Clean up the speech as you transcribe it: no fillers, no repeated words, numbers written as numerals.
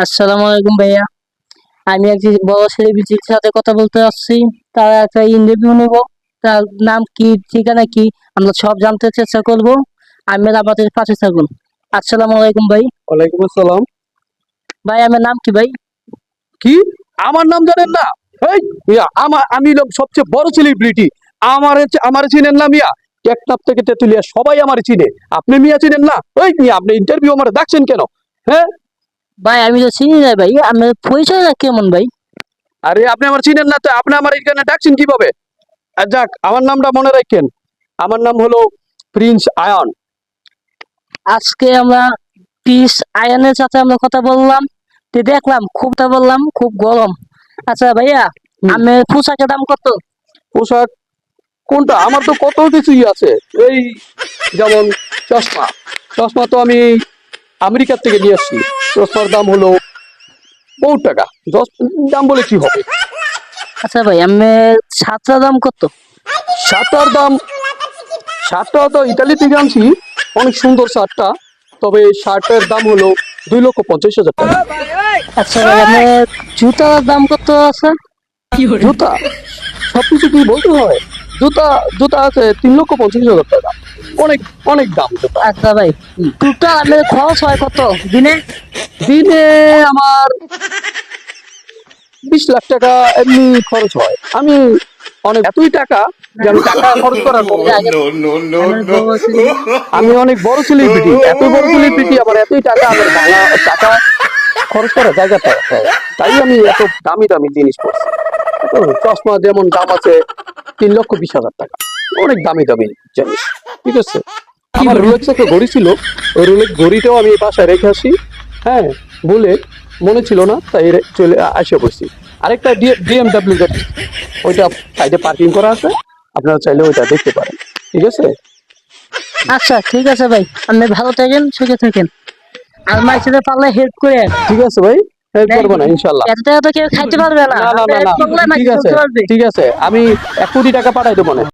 আসসালামু আলাইকুম ভাইয়া। আমি একজন বড় সেলিব্রিটির সাথে কথা বলতে আসছি। তার একটা ইন্টারভিউ নেব। তার নাম কি, ঠিকানা কি, আমরা সব জানতে চেষ্টা করব। আমি আমাদের পাশে থাকুন। আসসালামু আলাইকুম ভাই। ওয়ালাইকুম আসসালাম। ভাই আমার নাম কি ভাই? কি? আমার নাম জানেন না? এই মিয়া, আমি হলাম সবচেয়ে বড় সেলিব্রিটি। আমার চিনেন না মিয়া? টেকনাফ থেকে তেতুলিয়া সবাই আমার চিনে। আপনি মিয়া চিনেন না? ওই মিয়া, আপনি ইন্টারভিউ আমার ডাকছেন কেন? হ্যাঁ? ভাই আমি তো চিনি না ভাই, আমার পরিচয়টা কেমন ভাই? আরে আপনি আমার চিনেন না তো আপনি আমার এখানে ডাকছেন কিভাবে? যাক, আমার নামটা মনে রাখেন। আমার নাম হলো প্রিন্স আয়ান। আজকে আমরা পিস আয়নের সাথে আমরা কথা বললাম, তো দেখলাম খুব গরম। আচ্ছা ভাইয়া, আমার পোশাকের দাম কত? পোশাক কোনটা? আমার তো কত কিছুই আছে। এই যেমন চশমা। চশমা তো আমি আমেরিকার থেকে নিয়ে আসছি। চশমার দাম হলো বহুত টাকা। দাম বলে কি হবে? আচ্ছা ভাই, আমার ছাত্রার দাম কত? শার্টটার দাম, শার্টটা তো ইতালি থেকে আনছি। অনেক সুন্দর শার্টটা। তবে শার্টের দাম হলো 2,50,000 টাকা। আচ্ছা ভাই, আমার জুতার দাম কত আছে? জুতা সবকিছু কি বলতে হয়? জুতা জুতা আছে 3,50,000 টাকা। অনেক অনেক দাম জুতা। আচ্ছা ভাই, টোটাল আমার খরচ হয় কত দিনে? দিনে আমার 20 লাখ টাকা এমনি খরচ হয়। আমি অনেক এতই টাকা যে আমি টাকা খরচ করার মতো না। আমি অনেক বড় সেলিব্রিটি, এত বড় সেলিব্রিটি, আবার এতই টাকা, আমার ভাঙা টাকা খরচ করা জায়গাটা হয়। তাই আমি এত দামি দামি জিনিস পড়ছি। তো চশমা যেমন দাম আছে 3,20,000 টাকা। অনেক দামি দামি জিনিস। ঠিক আছে। আমার রোলেক্স একটা ঘড়ি ছিল, ওই রোলেক্স ঘড়িটাও আমি বাসায় রেখে আসি। হ্যাঁ, বলে মনে ছিল না, তাই চলে আসে বসছি। আরেকটা বিএমডাব্লিউ গাড়ি, ওইটা সাইডে পার্কিং করা আছে, আপনারা চাইলে ওইটা দেখতে পারেন। ঠিক আছে। আচ্ছা ঠিক আছে ভাই, আপনি ভালো থাকেন, সুখে থাকেন। আর মায়ের সাথে পারলে হেল্প করে। ঠিক আছে ভাই, হেল্প করবো না ইনশাল্লাহ। এত টাকা তো কেউ খাইতে পারবে না, না না আপনি না হেল্প না, করলে ঠিক মাইকে আছে, চলতে পারবে। ঠিক আছে, আমি 1 কোটি টাকা পাঠাই দেবো না।